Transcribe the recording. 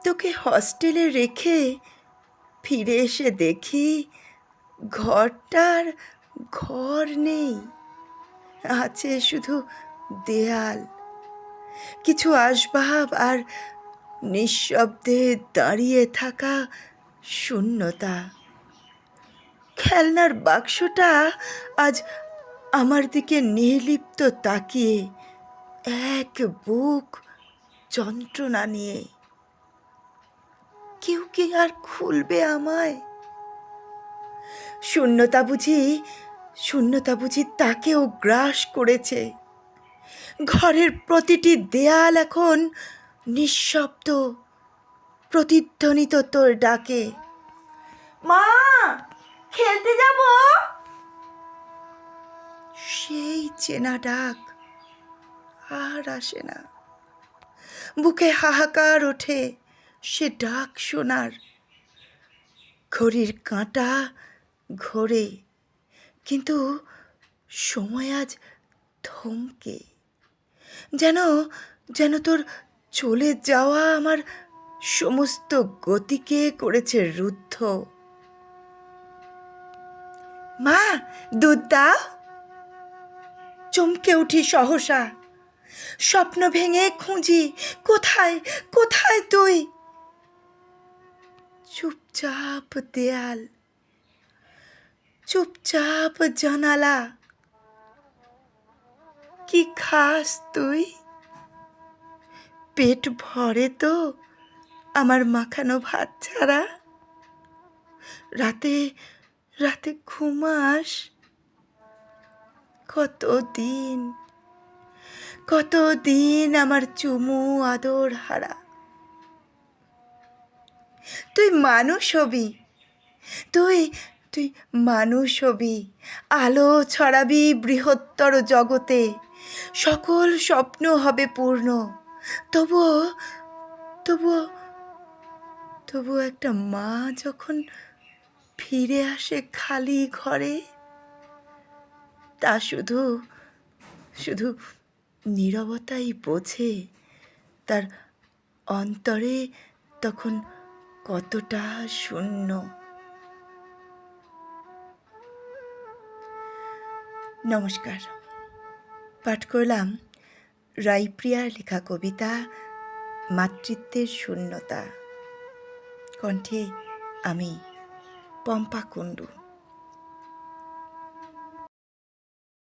তোকে হস্টেলে রেখে ফিরে এসে দেখি ঘরটার ঘর নেই, আছে শুধু দেয়াল, কিছু আসবাব আর নিঃশব্দে দাঁড়িয়ে থাকা শূন্যতা। খেলনার বাক্সটা আজ আমার দিকে নির্লিপ্ত তাকিয়ে, এক বুক যন্ত্রণা নিয়ে। কেউ কি আর খুলবে আমায়? শূন্যতা বুঝি তাকেও গ্রাস করেছে। ঘরের প্রতিটি দেয়াল এখন নিঃশব্দ, প্রতিধ্বনিত তোর ডাকে, মা খেলতে যাব। সেই চেনা ডাক আর আসে না। বুকে হাহাকার ওঠে সে ডাক শোনার। ঘড়ির কাঁটা ঘোরে, কিন্তু সময় আজ থমকে, যেন তোর চলে যাওয়া আমার সমস্ত গতিকে করেছে রুদ্ধ। মা, দুধ দাও। চমকে উঠি সহসা, স্বপ্ন ভেঙে খুঁজি, কোথায় কোথায় তুই? চুপচাপ দেয়াল, চুপচাপ জানালা। কি খাস তুই? পেট ভরে তো আমার মাখানো ভাত ছাড়া? রাতে রাতে ঘুমাস? কতদিন আমার চুমু আদর হারা। তুই মানুষ হবি, তুই তুই মানুষ হবি, আলো ছড়াবি বৃহত্তর জগতে, সকল স্বপ্ন হবে পূর্ণ। তবুও তবুও তবুও একটা মা যখন ফিরে আসে খালি ঘরে, তা শুধু শুধু নীরবতাই বোঝে তার অন্তরে তখন কতটা শূন্য। নমস্কার, পাঠ করলাম রাইপ্রিয়ার লেখা কবিতা মাতৃত্বের শূন্যতা। কণ্ঠে আমি পম্পা কুণ্ডু।